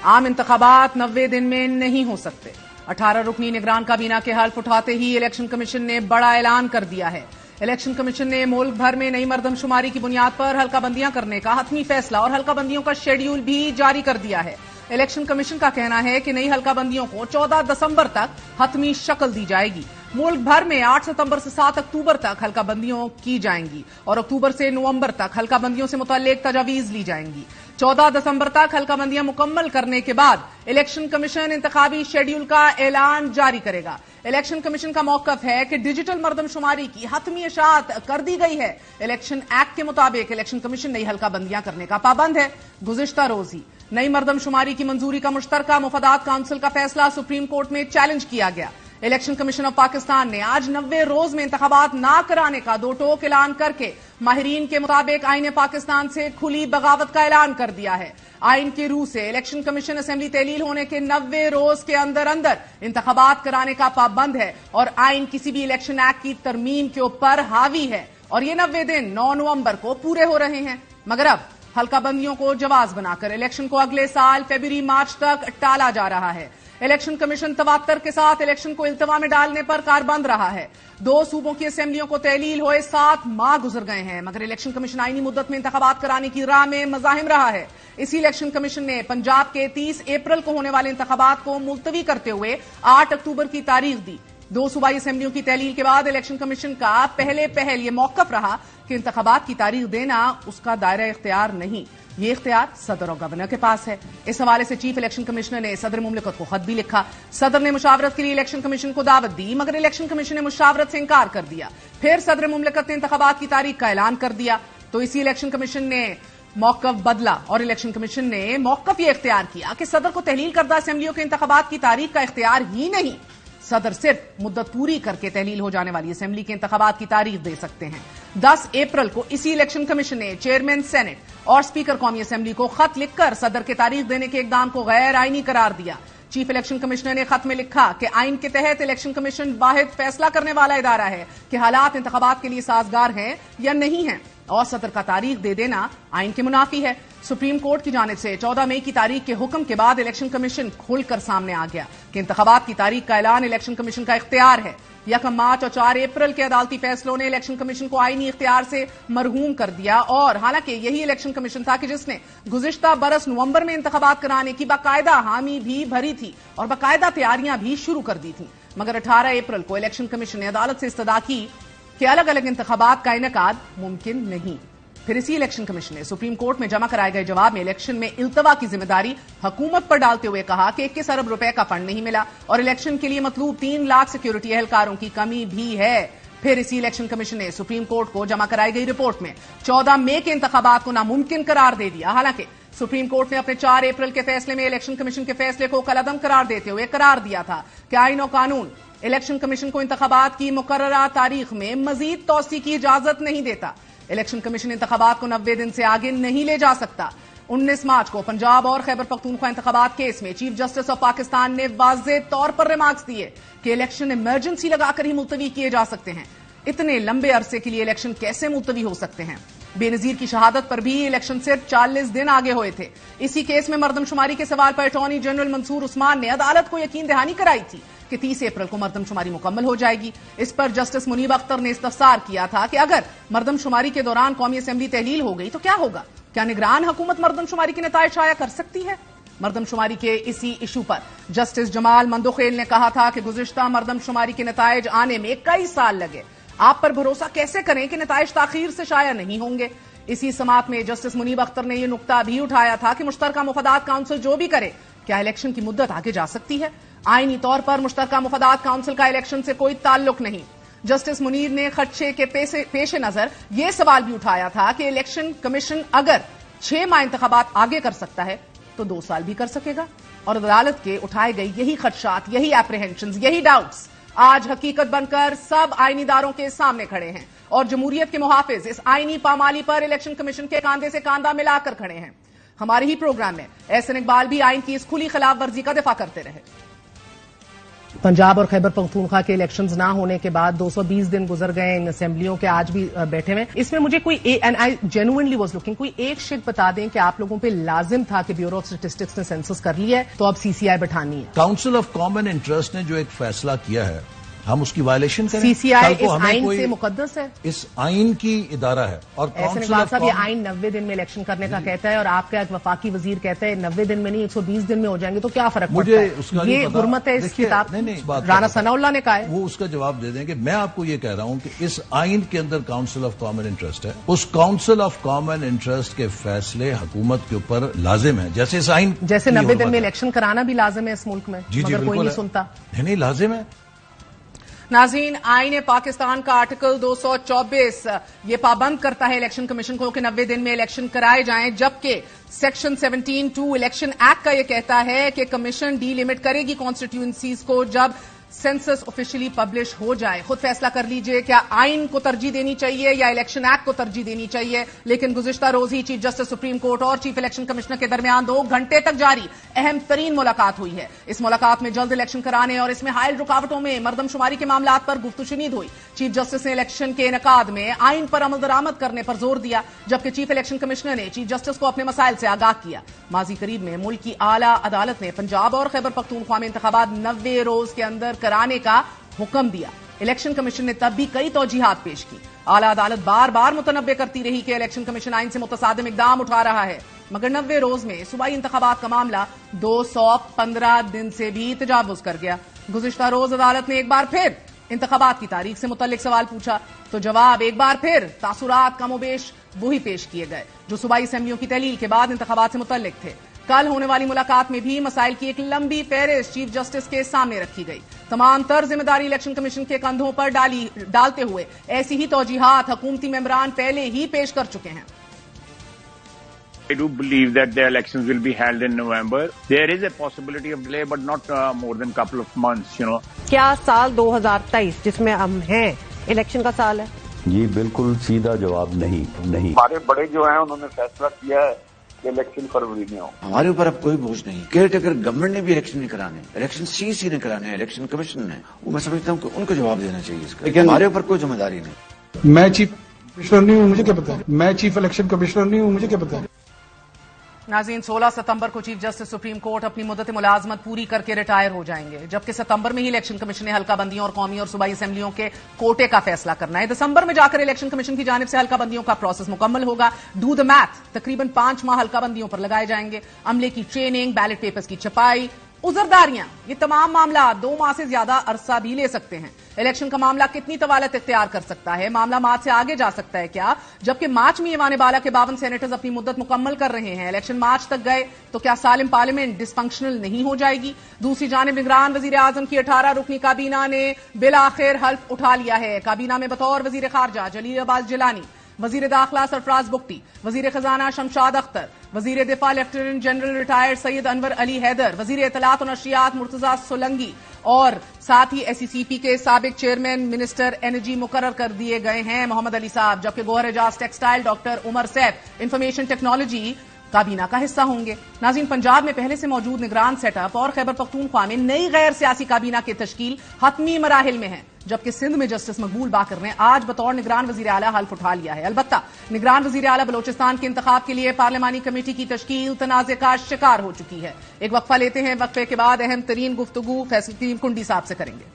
आम इंतखाबात 90 दिन में नहीं हो सकते। 18 रुकनी निगरान काबीना के हल्फ उठाते ही इलेक्शन कमीशन ने बड़ा ऐलान कर दिया है। इलेक्शन कमीशन ने मुल्क भर में नई मर्दमशुमारी की बुनियाद पर हल्काबंदियां करने का हतमी फैसला और हल्काबंदियों का शेड्यूल भी जारी कर दिया है। इलेक्शन कमीशन का कहना है कि नई हल्काबंदियों को 14 दिसंबर तक हतमी शक्ल दी जाएगी। मुल्क भर में 8 सितंबर से 7 अक्टूबर तक हल्काबंदियों की जाएंगी और अक्टूबर से नवंबर तक हल्काबंदियों से मुतल्लिक तजावीज ली जाएंगी। 14 दिसंबर तक हल्काबंदियां मुकम्मल करने के बाद इलेक्शन कमीशन इंतखाबी शेड्यूल का ऐलान जारी करेगा। इलेक्शन कमीशन का मौकफ है कि डिजिटल मर्दमशुमारी की हतमी इशाअत कर दी गई है। इलेक्शन एक्ट के मुताबिक इलेक्शन कमीशन नई हल्काबंदियां करने का पाबंद है। गुज़िश्ता रोज ही नई मर्दमशुमारी की मंजूरी का मुश्तरका मुफादात काउंसिल का फैसला सुप्रीम कोर्ट में चैलेंज किया गया। इलेक्शन कमीशन ऑफ पाकिस्तान ने आज 90 रोज में इंतखाबात ना कराने का दो टोक ऐलान करके माहिरीन के मुताबिक आईन पाकिस्तान से खुली बगावत का ऐलान कर दिया है। आइन की रूह से इलेक्शन कमीशन असेंबली तहलील होने के 90 रोज के अंदर अंदर इंतखाबात कराने का पाबंद है और आइन किसी भी इलेक्शन एक्ट की तरमीम के ऊपर हावी है और ये 90 दिन 9 नवंबर को पूरे हो रहे हैं। मगर अब हल्काबंदियों को जवाज बनाकर इलेक्शन को अगले साल फरवरी मार्च तक टाला जा रहा है। इलेक्शन कमीशन तवात्तर के साथ इलेक्शन को इल्तवा में डालने पर कारबंद रहा है। 2 सूबों की असेंबलियों को तहलील हुए 7 माह गुजर गए हैं मगर इलेक्शन कमीशन आईनी मुद्दत में इंतखाबात कराने की राह में मज़ाहिम रहा है। इसी इलेक्शन कमीशन ने पंजाब के 30 अप्रैल को होने वाले इंतखाबात को मुलतवी करते हुए 8 अक्टूबर की तारीख दी। 2 सूबाई असेंबलियों की तहलील के बाद इलेक्शन कमीशन का पहल ये मौकफ रहा कि इंतखाबात की तारीख देना उसका दायरा इख्तियार नहीं, ये इख्तियार सदर और गवर्नर के पास है। इस हवाले से चीफ इलेक्शन कमिश्नर ने सदर मुमलिकत को खत भी लिखा। सदर ने मुशावरत के लिए इलेक्शन कमीशन को दावत दी मगर इलेक्शन कमीशन ने मुशावरत से इंकार कर दिया। फिर सदर मुमलिकत ने इंतखाबात की तारीख का ऐलान कर दिया तो इसी इलेक्शन कमीशन ने मौकफ बदला और इलेक्शन कमीशन ने मौकफ ये इख्तियार किया कि सदर को तहलील करदा असेंबलियों के इंतखाबात की तारीख का इख्तियार ही नहीं, सदर सिर्फ मुद्दत पूरी करके तहलील हो जाने वाली असेंबली के इंतखाबात की तारीख दे सकते हैं। 10 अप्रैल को इसी इलेक्शन कमीशन ने चेयरमैन सेनेट और स्पीकर कौमी असेंबली को खत लिखकर सदर के तारीख देने के इकदाम को गैर आईनी करार दिया। चीफ इलेक्शन कमिश्नर ने खत में लिखा कि आइन के तहत इलेक्शन कमीशन वाहिद फैसला करने वाला इदारा है कि हालात इंतखाबात के लिए साजगार हैं या नहीं हैं और सदर का तारीख दे देना आइन के मुनाफी है। सुप्रीम कोर्ट की जानिब से 14 मई की तारीख के हुक्म के बाद इलेक्शन कमीशन खुलकर सामने आ गया कि इंतखाबात की तारीख का ऐलान इलेक्शन कमीशन का इख्तियार है। 1 मार्च और 4 अप्रैल के अदालती फैसलों ने इलेक्शन कमीशन को आईनी इख्तियार से मरहूम कर दिया और हालांकि यही इलेक्शन कमीशन था कि जिसने गुज़िश्ता बरस नवंबर में इंतखाबात कराने की बाकायदा हामी भी भरी थी और बाकायदा तैयारियां भी शुरू कर दी थी। मगर 18 अप्रैल को इलेक्शन कमीशन ने अदालत से इस्तदा की कि अलग अलग इंतखाबात का इनेकाद मुमकिन नहीं। फिर इसी इलेक्शन कमीशन ने सुप्रीम कोर्ट में जमा कराए गए जवाब में इलेक्शन में इल्तवा की जिम्मेदारी हुकूमत पर डालते हुए कहा कि 21 अरब रुपए का फंड नहीं मिला और इलेक्शन के लिए मतलूब 3 लाख सिक्योरिटी एहलकारों की कमी भी है। फिर इसी इलेक्शन कमीशन ने सुप्रीम कोर्ट को जमा कराई गई रिपोर्ट में 14 मई के इंतखाबात को नामुमकिन करार दे दिया। हालांकि सुप्रीम कोर्ट ने अपने 4 अप्रैल के फैसले में इलेक्शन कमीशन के फैसले को कलअदम करार देते हुए करार दिया था कि आईन और कानून इलेक्शन कमीशन को इंतखाबात की मुकर्ररा तारीख में मजीद तौसी की इजाजत नहीं देता। इलेक्शन कमीशन इंतखाबात को 90 दिन से आगे नहीं ले जा सकता। 19 मार्च को पंजाब और खैबर पख्तूनख्वा इंतखाबात केस में चीफ जस्टिस ऑफ पाकिस्तान ने वाज़ेह तौर पर रिमार्क्स दिए कि इलेक्शन इमरजेंसी लगाकर ही मुलतवी किए जा सकते हैं। इतने लंबे अरसे के लिए इलेक्शन कैसे मुलतवी हो सकते हैं? बेनजीर की शहादत पर भी इलेक्शन सिर्फ 40 दिन आगे हुए थे। इसी केस में मर्दमशुमारी के सवाल पर अटॉर्नी जनरल मंसूर उस्मान ने अदालत को यकीन दहानी कराई थी कि 30 अप्रैल को मर्दमशुमारी मुकम्मल हो जाएगी। इस पर जस्टिस मुनीब अख्तर ने इस्तफसार किया था कि अगर मर्दमशुमारी के दौरान कौमी असेंबली तहलील हो गई तो क्या होगा? क्या निगरान हुकूमत मर्दमशुमारी के नताइज शाया कर सकती है? मर्दमशुमारी के इसी इशू पर जस्टिस जमाल मंदोखेल ने कहा था कि गुज़िश्ता मर्दमशुमारी के नताइज आने में कई साल लगे, आप पर भरोसा कैसे करें कि नताइज ताखीर से शाया नहीं होंगे। इसी समात में जस्टिस मुनीब अख्तर ने यह नुक्ता भी उठाया था कि मुश्तरका मुफादात काउंसिल जो भी करे, क्या इलेक्शन की मुद्दत आगे जा सकती है? आईनी तौर पर मुश्तरका मुफादात काउंसिल का इलेक्शन से कोई ताल्लुक नहीं। जस्टिस मुनीर ने खदशे के पेश नजर यह सवाल भी उठाया था कि इलेक्शन कमीशन अगर 6 माह इंतखाबात आगे कर सकता है तो 2 साल भी कर सकेगा और अदालत के उठाए गए यही खदशात, यही एप्रीहेंशंस, यही डाउट्स आज हकीकत बनकर सब आईनीदारों के सामने खड़े हैं और जमहूरियत के मुहाफिज इस आईनी पामाली पर इलेक्शन कमीशन के कांधे से कांधा मिलाकर खड़े हैं। हमारे ही प्रोग्राम में एहसन इकबाल भी आइन की इस खुली खिलाफ वर्जी का दिफा करते रहे। पंजाब और खैबर पख्तूनख्वा के इलेक्शंस ना होने के बाद 220 दिन गुजर गए इन असेंबलियों के, आज भी बैठे हुए। इसमें मुझे कोई and I genuinely was looking, कोई एक शिक बता दें कि आप लोगों पे लाजिम था कि ब्यूरो ऑफ स्टैटिस्टिक्स ने सेंसस कर लिया है तो अब सीसीआई बैठानी है। काउंसिल ऑफ कॉमन इंटरेस्ट ने जो एक फैसला किया है, हम उसकी वायलेशन करें? सीसीआई इस आइन से मुकद्दस है, इस आइन की इदारा है। और ऐसे इकबाल साहब, ये आइन 90 दिन में इलेक्शन करने का कहता है और आपका एक वफाकी वजीर कहता है 90 दिन में नहीं 120 दिन में हो जाएंगे, तो क्या फर्क पड़ता है? ये हुर्मत है इस किताब। राना सनाउल्लाह ने कहा है, वो उसका जवाब दे देंगे। मैं आपको ये कह रहा हूं कि इस आइन के अंदर काउंसिल ऑफ कॉमन इंटरेस्ट है, उस काउंसिल ऑफ कॉमन इंटरेस्ट के फैसले हुकूमत के ऊपर लाजिम है। जैसे इस आइन, जैसे 90 दिन में इलेक्शन कराना भी लाजिम है इस मुल्क में, मगर कोई नहीं सुनता। नहीं, लाजिम है। नाज़रीन, आईन पाकिस्तान का आर्टिकल 224 ये पाबंद करता है इलेक्शन कमीशन को कि 90 दिन में इलेक्शन कराए जाएं, जबकि सेक्शन 17(2) इलेक्शन एक्ट का ये कहता है कि कमीशन डीलिमिट करेगी कॉन्स्टिट्यूएंसीज को जब सेंसस ऑफिशियली पब्लिश हो जाए। खुद फैसला कर लीजिए, क्या आइन को तरजीह देनी चाहिए या इलेक्शन एक्ट को तरजीह देनी चाहिए। लेकिन गुज़िश्ता रोज ही चीफ जस्टिस सुप्रीम कोर्ट और चीफ इलेक्शन कमिश्नर के दरमियान 2 घंटे तक जारी अहम तरीन मुलाकात हुई है। इस मुलाकात में जल्द इलेक्शन कराने और इसमें हायल रुकावटों में मरदमशुमारी के मामलात पर गुफ्तशुनीद हुई। चीफ जस्टिस ने इलेक्शन के इनकाद में आइन पर अमल दरामद करने पर जोर दिया, जबकि चीफ इलेक्शन कमिश्नर ने चीफ जस्टिस को अपने मसाइल से आगाह किया। माजी करीब में मुल्क की आला अदालत ने पंजाब और खैबर पख्तूनख्वा में इंतखाबात 90 रोज के अंदर कराने का हुक्म दिया। इलेक्शन कमीशन ने तब भी कई तौजीहात पेश की। आला अदालत बार बार मुतनब्बे करती रही कि इलेक्शन कमीशन आइन से मुतसादिम इकदाम उठा रहा है, मगर 90 रोज में सूबाई इंतखाबात का मामला 215 दिन से भी तजावुज कर गया। गुज़िश्ता रोज अदालत ने एक बार फिर इंतखाबात की तारीख से मुतल्लिक सवाल पूछा तो जवाब एक बार फिर तासुरात कमोबेश वही पेश किए गए जो सूबाई असेंबलियों की तहलील के बाद इंतखाबात से मुतल्लिक थे। कल होने वाली मुलाकात में भी मसाइल की एक लंबी फहरिस्त चीफ जस्टिस के सामने रखी गई। तमाम तर जिम्मेदारी इलेक्शन कमीशन के कंधों पर डालते हुए ऐसी ही तौजीहात हुकूमती मेंबरान पहले ही पेश कर चुके हैं। I do believe that the elections will be held in November. There is a possibility of delay, but not more than couple of months, you know. क्या साल 2023 जिसमें हम हैं इलेक्शन का साल है? जी बिल्कुल सीधा जवाब नहीं। हमारे बड़े जो हैं उन्होंने फैसला किया है कि इलेक्शन फरवरी में हो। हमारे ऊपर अब कोई बोझ नहीं। केयर टेकर गवर्नमेंट ने भी इलेक्शन नहीं कराने, इलेक्शन सीसी ने कराने, इलेक्शन कमीशन ने। वो मैं समझता हूँ कि उनको जवाब देना चाहिए इसका, लेकिन हमारे ऊपर कोई जिम्मेदारी नहीं। मैं चीफ कमिश्नर नहीं हूँ, मुझे क्या पता है। मैं चीफ इलेक्शन कमिश्नर नहीं हूँ, मुझे क्या पता है। नाज़रीन, 16 सितंबर को चीफ जस्टिस सुप्रीम कोर्ट अपनी मुद्दत मुलाजमत पूरी करके रिटायर हो जाएंगे, जबकि सितंबर में ही इलेक्शन कमीशन ने हल्का बंदियों और कौमी और सूबाई असेंबलियों के कोटे का फैसला करना है। दिसंबर में जाकर इलेक्शन कमीशन की जानिब से हल्का बंदियों का प्रोसेस मुकम्मल होगा। डू द मैथ, तकरीबन 5 माह हल्का बंदियों पर लगाए जाएंगे। अमले की ट्रेनिंग, बैलेट पेपर्स की छपाई, उजरदारियां, ये तमाम मामला 2 माह से ज्यादा अरसा भी ले सकते हैं। इलेक्शन का मामला कितनी तवालत इख्तियार कर सकता है? मामला मार्च से आगे जा सकता है क्या? जबकि मार्च में ईवान बाला के 52 सेनेटर्स अपनी मुद्दत मुकम्मल कर रहे हैं। इलेक्शन मार्च तक गए तो क्या सालिम पार्लियामेंट डिसफंक्शनल नहीं हो जाएगी? दूसरी जानिब निगरान वजीर आजम की 18 रुकनी काबीना ने बिल आखिर हल्फ उठा लिया है। काबीना में बतौर वजीर खारजा जलील अब्बास जिलानी, वजीर दाखिला सरफराज बुख्ती, वजीर खजाना शमशाद अख्तर, वजीर दिफा lieutenant general retired Syed Anwar Ali Haider, वजीर इत्तलात और नशरियात मुर्तजा सोलंगी और साथ ही एसईसीपी के साबिक चेयरमैन मिनिस्टर एनर्जी मुकर्रर कर दिए गए हैं मोहम्मद अली साहब, जबकि Gauhar Ejaz textile doctor Umar Saif information technology काबीना का हिस्सा होंगे। नाज़रीन, पंजाब में पहले से मौजूद निगरान सेटअप और खैबर पख्तूनख्वा में नई गैर सियासी काबीना की तश्कील हतमी मराहिल में है, जबकि सिंध में जस्टिस मकबूल बाकर ने आज बतौर निगरान वजीर आला हल्फ उठा लिया है। अलबत्ता निगरान वजीर आला बलोचिस्तान के इंतखाब के लिए पार्लिमानी कमेटी की तश्कील तनाज़े का शिकार हो चुकी है। एक वक्फा लेते हैं, वक्फे के बाद अहम तरीन गुफ्तगू फैसल कुंडी साहब से करेंगे।